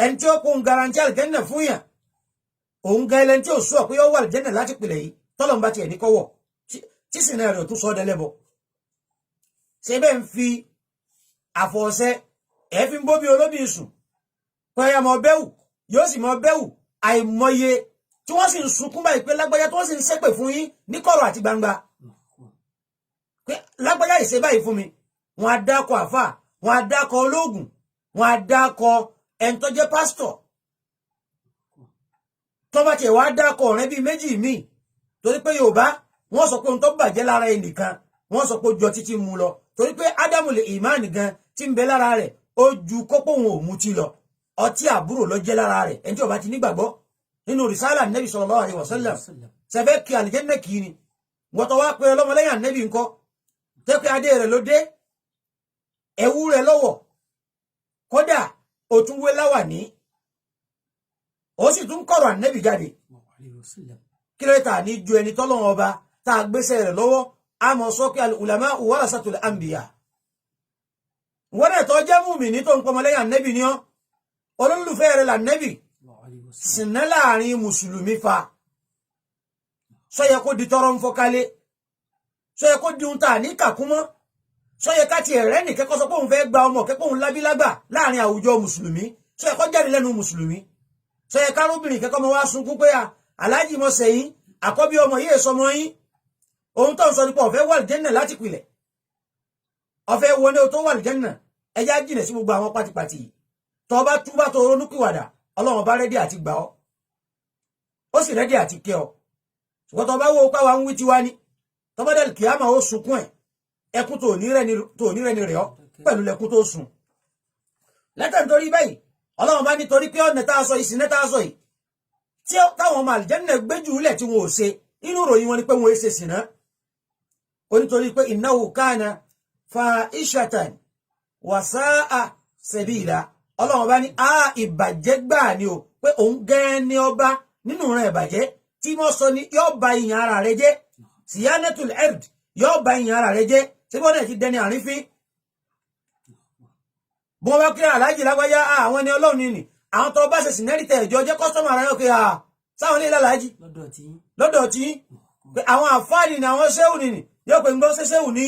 ẹni tí ó kún garanti àlìjẹ́nà fún yàn òun gan ẹlẹ́ni tí ó sọ pé ó wà àlìjẹ́nà láti pìlẹ̀ yìí tọ́lọ̀ ń bá tiẹ̀ ní kọ́wọ́ tí sì náà rẹ̀ tún sọ dẹ́lẹ́bọ̀ síbẹ̀ ń fi àfọ̀ọ́sẹ́ ẹ̀ fi ń bóbi olóbi sùn pẹ̀yà mọ́ bẹ́wù yóò sì mọ́ bẹ́wù àìmọye tí wọ́n sì ń sunkún báyìí pé lágbájá tí wọ́n sì ń ṣépè fún yín ní kọ̀rọ̀ àti gbangba pé lágbájá ìṣe báyìí fún mi wọn á dákọ àfà wọn á dákọ ológun wọn á dákọ ẹni tó jẹ́ pásítọ̀ tó bá tiẹ̀ wá dákọ ọ̀rẹ́ bíi méjì míì torí pé Yorùbá wọ́n sọ pé ohun tó bàjẹ́ lára ẹnìkan wọ́n sọ pé ó jọ títí mu lọ torí pé ádámù lè ìmáànì gan tí ń bẹ lára rẹ̀ ó ju kópó òun ò mutí lọ ọtí àbúrò ló jẹ́ lára rẹ̀ ẹni tí ó bá ti nígbàgbọ́ nínú rìsálà nẹ́bì sallallahu alaihi wasallam sẹ́fẹ́ kí àlìjẹ́nà kì í ni wọ́n tó wá pé ọlọ́mọlẹ́yìn ànẹ́bì ńkọ́ tẹ́pẹ́ adé rẹ̀ ló dé ẹ̀wù rẹ̀ lọ́wọ́ kódà ó tún wé láwàní ó sì tún kọ̀rọ̀ ànẹ́bì jáde kí ló tà ní ju ẹni tọ́lọ́wọ́n ọba tá a gbéṣẹ́ rẹ̀ lọ́wọ́ a mọ̀ sọ pé al-ulama warasatul anbiya wọ́n rẹ̀ tó jẹ́ mùmínì tó ń pọmọlẹ́yìn ànẹ́bì ni ọ́ olólùfẹ́ rẹ̀ lànẹ́bì sìnà láàrin mùsùlùmí fa sọ́yẹ kó di tọrọ ń fọ́kálé sọ́yẹ kó di ohun tà ní kàkúmọ́ sọ́yẹ ká ti ẹ̀rẹ́ nìkẹ́ kọ́ sọ pé òun fẹ́ gba ọmọ kẹ́kọ́ òun lábílágbà láàrin àwùjọ mùsùlùmí sọ́yẹ kó jáde lẹ́nu mùsùlùmí sọ́yẹ kárúbìnrin kẹ́kọ́ mọ́ wá sunkún pé aláàjì mọ́ sẹ́yìn àkọ́bí ọmọ yìí sọmọ yín ohun tó ń sọ nípa ọ̀fẹ́ wà lìjẹ́nà láti pilẹ̀ ọ̀fẹ́ wọlé tó wà lìjẹ́nà ẹjá jìnà sí gbogbo àwọn pátipàti tó bá túbá tó ronúpìwàdà Ọlọ́run bá rẹ́dí àti gbà ọ́ ó sì rẹ́dí àti kẹ́ ọ ṣùgbọ́n tó bá wo pàwà ń wí tiwa ní tó bá dẹ̀lì kìámà ó sunkún ẹ̀ ẹkún tó ní rẹ́ni rẹ̀ ọ́ pẹ̀lú lẹ́kún tó sùn lẹ́tẹ̀ nítorí báyìí Ọlọ́run bá nítorí pé ọ̀nà tá a sọ ìsìn náà tá a sọ yìí tí táwọn ọmọ àlìjẹ́nà gbé jù lẹ̀ tí wọn ò ṣe inú ìròyìn wọn ni pé wọn èsè sìn náà ó nítorí pé innahu kana fa'ishatan wa sa'a sabila Ọlọ́run bá ní ìbàjẹ́ gbà ní o pé òun gẹ́ẹ́ ní ọba nínú rẹ̀ ìbàjẹ́ tí wọ́n sọ ní yóò ba ìyàn ara rẹ̀ jẹ́ siyanatul ard yóò ba ìyàn ara rẹ̀ jẹ́ tí wọ́n dẹ̀ ti dẹni àrífín bí wọ́n bá kí aláàjì lágbájá àwọn ẹni Ọlọ́run ni àwọn tó bá ṣe sìnẹ́rìtẹ̀ ìjọ jẹ́ kọ́sọ́mù ara yóò kí sáwọn ilé aláàjì lọ́dọ̀ tí pé àwọn àfáàní ni àwọn ṣéhù ni yóò pé ń gbọ́ ṣéhù ní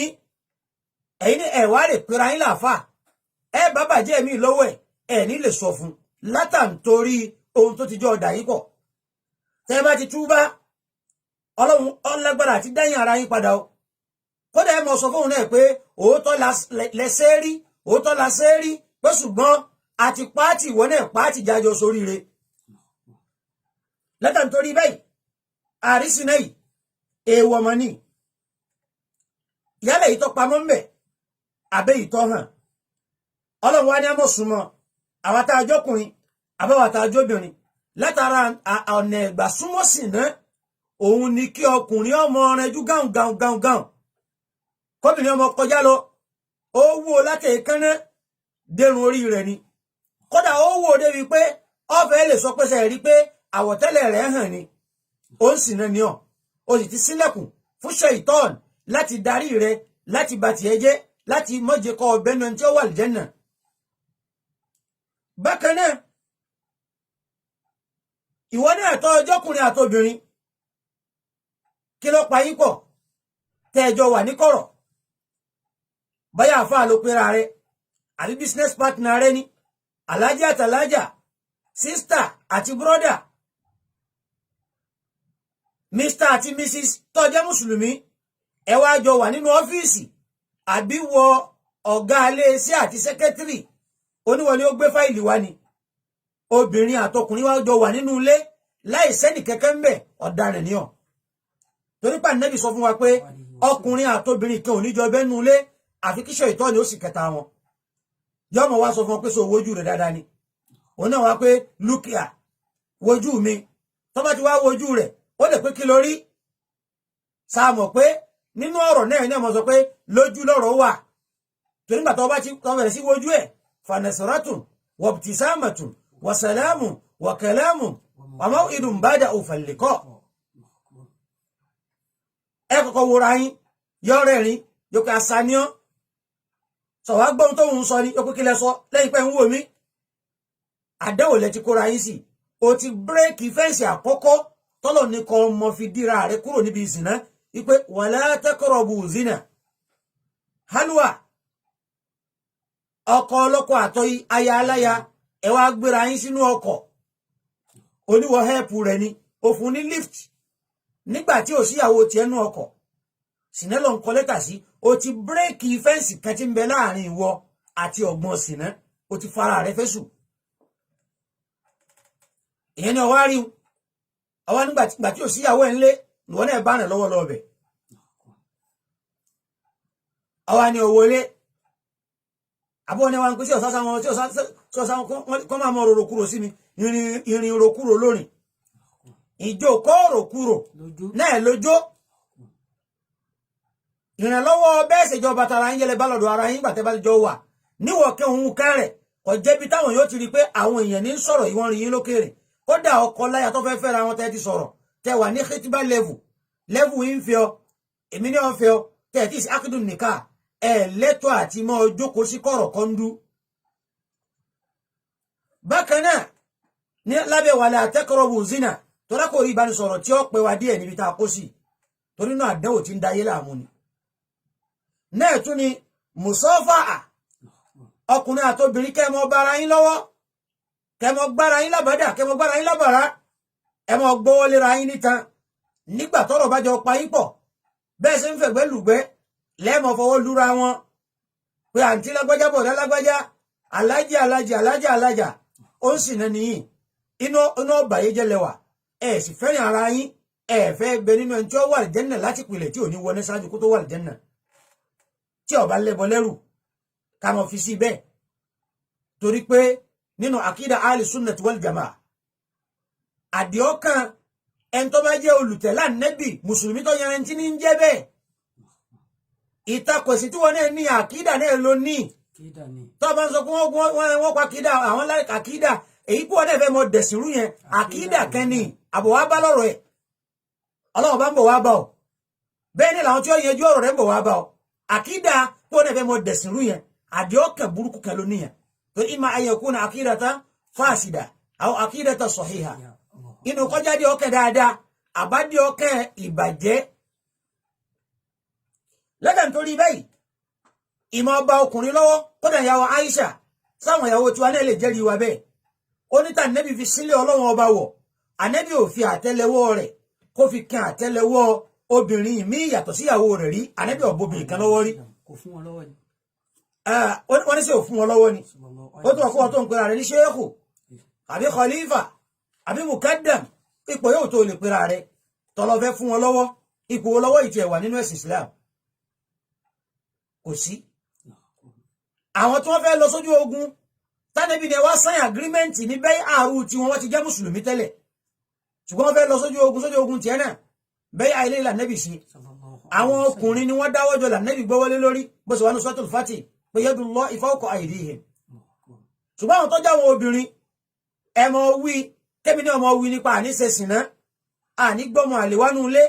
ẹ̀yin ní ẹ̀wà rè pera yín láàfà ẹ bá bàjẹ́ mi lọ́wọ́ ẹ̀ ní lè sọ fún látàntorí ohun tó ti jọ ọ̀dà yìí pọ̀ tẹ́ bá ti túbá Ọlọ́run ọlágbára àti dáyìn ara yín padà o kódà ẹ mọ̀ sọ fóun náà pé òótọ́ lẹ́sẹ̀ rí òótọ́ lásẹ̀ rí pé ṣùgbọ́n àti pààtì ìwọ náà pààtì jájọ sóríire látàntorí báyìí àrísìnà yìí èèwọ̀ mọ́ ní yálẹ̀ ìtọ́ pamọ́ ń bẹ̀ àbẹ́ ìtọ́ hàn Ọlọ́run wá ní àmọ́ súnmọ́ àwọn tá a jọkùnrin àbẹ́wò tá a jóbìnrin látara ọ̀nà ẹ̀gbà súnmọ́ sí náà òun ni kí ọkùnrin ọmọ rẹjú gáùn kóbìnrin ọmọ kọjá lọ ó wò láti èékánná dérun orí rẹ̀ ni kódà ó wò débi pé ọ̀fẹ́ lè sọ pé sẹ́ẹ̀ rí pé àwọ̀tẹ́lẹ̀ rẹ̀ hàn ni ó ń sìn náà ni ọ̀ ó sì ti sílẹ̀kùn fún ṣẹ̀ìtọ́ọ̀nù láti darí rẹ̀ láti bà tiẹ̀ jẹ́ láti mọ́jẹ kọ́ ọbẹ̀ náà tí ó wà lìjẹ́nà bákan náà ìwọ náà tọ́ ọjọ́kùnrin àtobìnrin kí ló pa yín pọ̀ tẹ́ ẹ jọ wà ní kọ̀rọ̀ báyà àfáà ló pera rẹ̀ àbí business partner rẹ̀ ni alájà àtàlájà sister àti brother mr àti mrs tó jẹ́ mùsùlùmí ẹ wá jọ wà nínú ọ́fíìsì àbí wọ ọ̀gá iléeṣẹ́ àti sẹ́kẹ́tìrì oníwọlé ó gbé fáìlì wá ni obìnrin àtọkùnrin wá jọ wà nínú ilé láì sẹ́nì kẹ́kẹ́ ń bẹ̀ ọ̀daràn ni ọ̀ torí pé Ànábì sọ fún wa pé ọkùnrin àtobìnrin kan ò ní jọ bẹ́nu ilé àfi kíṣọ́ ìtọ́ ni ó sì kẹta wọn yọmọ wá sọ fún wọn pé so owó ojú rẹ̀ dáadáa ni òun náà wá pé lúkìá wojú mi tó bá ti wá wojú rẹ̀ ó lè pé kí ló rí sáà mọ̀ pé nínú ọ̀rọ̀ náà ní ọmọ sọ pé lójú lọ́rọ̀ wà tó nígbà tó bá ti tọ́ bẹ̀rẹ̀ sí wojú ẹ̀ fanasiratun wabtisamatun wasalamun wakalamun wa maw'idun ba'da al-liqa ẹ kọ́kọ́ wòra yín yọ rẹ́rìn yóò kí asaniọ́ sọ̀wá gbọ́n tó ń sọ ní yóò kí lẹ sọ lẹ́yìn pé ń wò mí àdẹ́wò lẹ ti kóra yín sí o ti bírèkì fẹ́ǹsì àkọ́kọ́ tọ́lọ̀ ní kọ́ ọmọ fi díra rẹ kúrò níbi ìsìná wípé wala taqrabu zina halwa ọkọ ọlọ́kọ àtọ́ aya aláya ẹ wá gbéra yín sínú ọkọ̀ oníwọ̀ hẹ́ẹ̀pù rẹ̀ ni ó fún ní lift nígbà tí ò síyàwó tiẹ̀ nú ọkọ̀ sìnà ló ń kọ lẹ́tà sí o ti bírèkì fẹ́ǹsì kan tí ń bẹ láàrin ìwọ àti ọ̀gbọ́n sìnà o ti fara rẹ fẹ́sù ìyẹn ni ọwá rí ọwá nígbà tí ò síyàwó ẹ̀ ń lé ìwọ náà bá rẹ̀ lọ́wọ́ lọ́ọ̀bẹ̀ ọwá ni owó lé àbọ̀ ní wọn kò sí ọ̀sán wọn tí ọ̀sán kọ́ máa mọ rorò kúrò sí mi ìrìn rò kúrò lónìí ìjò kọ́ rò kúrò náà lójó ìrànlọ́wọ́ bẹ́ẹ̀ ṣèjọba tara yín yẹlẹ bá lọ́dọ̀ ara yín gbàtẹ́ bá jọ wà níwọ̀ kẹ́ òun kẹ́rẹ̀ kò jẹ́bi táwọn yóò ti rí pé àwọn èèyàn ní sọ̀rọ̀ ìwọ̀n rí yín lókèrè kódà ọkọ láya tó fẹ́ fẹ́ra wọn tẹ́ ti sọ̀rọ̀ tẹ́ wà ní khitiba level yín fi ọ èmi ní ọ fi ọ tẹ́ ti sí akídùn nìka ẹ lẹ́tọ̀ àti mọ́ jókòó sí kọ̀rọ̀ kọ́ńdú. bákan náà ní lábẹ́ wala taqrabu zina tọ́lá kò rí ìbánisọ̀rọ̀ tí ó pẹ́ wá díẹ̀ níbi tá a kó sí torí náà àdánwò tí ń dayé láàmú ni. náà tún ni musafaha ọkùnrin àtobìnrin kẹmọ bára yín lọ́wọ́ kẹmọ gbára yín lábàdà kẹmọ gbára yín lábàrá ẹmọ gbówó lera yín nítan nígbà tọ́rọ̀ bá jọ pa yín pọ̀ bẹ́ẹ̀ ṣe ń fẹ̀gbẹ́ lùgbẹ́ lẹ́mọ̀ fọwọ́ lúra wọn pé àǹtí lágbájá bọ̀dá lágbájá alájà ó ń sì náà nìyí iná ọbàyé jẹ́ lẹ́wà ẹ̀ sì fẹ́ràn ara yín ẹ̀ fẹ́ bẹ nínú ẹni tí ó wà lìjẹ́nà láti pìlẹ̀ tí ò ní wọlé ṣáájú kó tó wà lìjẹ́nà tí ó bá lẹ́bọ lẹ́rù ká mọ̀ fi sí bẹ́ẹ̀ torí pé nínú àkídà ahli sunnati wal jamaa àdìọ́kàn ẹni tó bá jẹ́ olùtẹ̀lá nẹ́bì mùsùlùmí tó yanrantí ní ń jẹ́ bẹ́ẹ̀ ìtakò sí tí wọ́n náà ní àkídà náà ló ní tó bá ń sọ pé wọ́n pa àkídà àwọn láìka àkídà èyí kú ọdẹ fẹ́ mọ dẹ̀sìrú yẹn àkídà kan ní àbọ̀ wá bá lọ́rọ̀ ẹ̀ ọlọ́run bá ń bọ̀ wá bá ọ bẹ́ẹ̀ ni làwọn tí ó yẹjú ọ̀rọ̀ rẹ̀ ń bọ̀ wá bá ọ àkídà kú ọdẹ fẹ́ mọ dẹ̀sìrú yẹn àdìọ́kàn burúkú kan ló níyẹn tó ìmọ̀ ayẹ̀kún àkídàta fásidà àwọn àkídàta sọ̀híhà inú kọjá dí ọkẹ́ dáadáa àbádí ọkẹ́ ìbàjẹ́ lẹ́gàn torí báyìí ìmọ̀ ọba ọkùnrin lọ́wọ́ kódà ìyàwó Aisha sáwọn ìyàwó tí wọn náà lè jẹ́rìí wa bẹ́ẹ̀ ó ní tà nẹ́bí fi sílé ọlọ́run ọba wọ̀ ànẹ́bí ò fi àtẹ́lẹwọ́ rẹ̀ kó fi kan àtẹ́lẹwọ́ obìnrin míì yàtọ̀ sí ìyàwó rẹ̀ rí ànẹ́bí ọ̀bọ̀bìnrin kan lọ́wọ́ rí wọ́n ní sí ò fún wọn lọ́wọ́ ni ó tún ọkọ̀ tó ń pera rẹ̀ ní ṣéèkù àbí khalifa àbí mukaddam ipò yóò tó lè pera rẹ̀ tọ́lọ́ fẹ́ fún wọn lọ́wọ́ ipò wo lọ́wọ́ ìtì ẹ̀wà nínú ẹ̀sìn Islam kò sí àwọn tí wọ́n fẹ́ lọ sójú ogun tánẹ́bí ni wá sáyìn agirímẹ́ǹtì ní bẹ́ẹ̀ àrù tí wọ́n ti jẹ́ mùsùlùmí tẹ́lẹ̀ ṣùgbọ́n wọ́n fẹ́ lọ sójú ogun tiẹ̀ náà bẹ́ẹ̀ àìlè lànẹ́bì sí àwọn ọkùnrin ni wọ́n dáwọ́jọ lànẹ́bì gbọ́wọ́lé lórí bó ṣe wà ní suratul Fatih pé yadullahi fawqa aydihim ṣùgbọ́n àwọn tó jẹ́ àwọn obìnrin ẹmọ wí kébì ní ọmọ wí nípa àníṣe sìnà àní gbọ́mọ àlèwánú ilé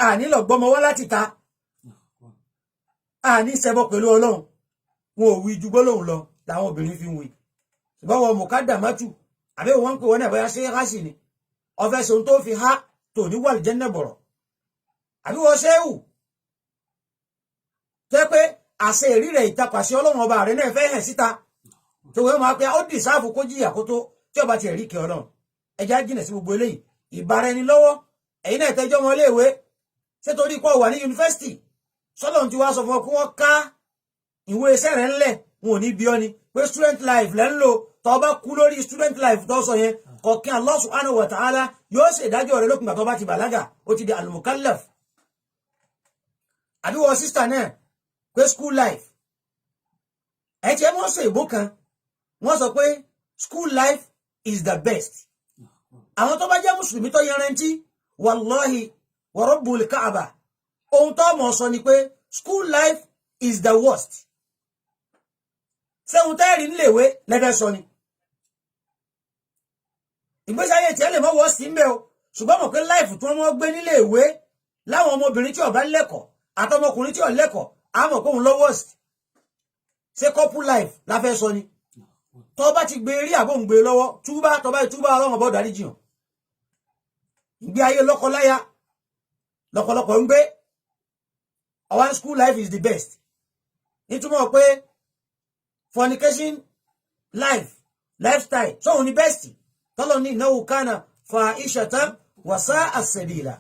àní lọ gbọ́mọ wá láti ta àní ṣẹbọ pẹ̀lú Ọlọ́run wọn ò wí ju gbólóhùn lọ làwọn obìnrin fi ń wí ṣùgbọ́n wọn mùkádàmátù àbí wọn ń pè wọn náà bóyá ṣe é há sí ni ọfẹ́ sọ tó fi há tó ní wà lìjẹ́nnà bọ̀rọ̀ àbí wọ́n ṣe é wù tẹ́ pé àṣẹ ìrírẹ̀ ìtakàṣẹ Ọlọ́run ọba rẹ̀ náà fẹ́ hẹ̀ síta tó wọ́n máa pẹ́ ó dì sáàfù kó jìyà kó tó tí ọba ti ẹ̀rí kẹ Ọlọ́run ẹja jìnà sí gbogbo eléyìí ìbára ẹni lọ́wọ́ ẹ̀yin náà tẹjọ́ ọmọ iléèwé ṣé torí kọ́ wà ní yunifásitì sọ́lọ́run ti wá sọ fún ọ kí wọ́n ká ìwé iṣẹ́ rẹ̀ ńlẹ̀ wọn ò ní bí ọ ni pé student life lẹ́ ń lò tó bá kú lórí student life tó sọ yẹn kọ̀ọ̀kan Allah subhanahu wa ta'ala yóò ṣe ìdájọ́ rẹ̀ lókùngbà tó bá ti bàlágà ó ti di al-mukallaf àbí wọ́n sísítà náà pé school life ẹ̀ tí ẹ mọ́ sọ ìbò kan wọ́n sọ pé school life is the best. Àwọn tó bá jẹ́ mùsùlùmí tó yanrantí wallahi wa rabbul Kaaba ohun tó mọ̀ sọ ni pé school life is the worst. Ṣé ohun tẹ́rì níléèwé lẹ́fẹ́ sọ ni? Ìgbésí ayé tí ẹ lè mọ́ wọ́ sí mbẹ́ o ṣùgbọ́n mọ̀ pé láìfù tí wọ́n mọ́ gbé níléèwé láwọn ọmọbìnrin tí ó bá lẹ́kọ̀ọ́ àtọmọkùnrin tí ó lẹ́kọ̀ọ́ á mọ̀ pé òun lọ worst. Ṣé couple life la fẹ́ sọ ni? Tó bá ti gbé rí àbọ̀ ń gbé lọ́wọ́ túbá tó bá túbá ọlọ́run ọba dárí jiyàn. Ìgbé ayé lọ́kọláya lọ́pọ̀lọpọ̀ ń gbé our school life is the best. Nítumọ̀ pé fornication lifestyle sóhun ni best. Tọ́lọ́ ní innahu kana fahishatan wa sa'a sabila.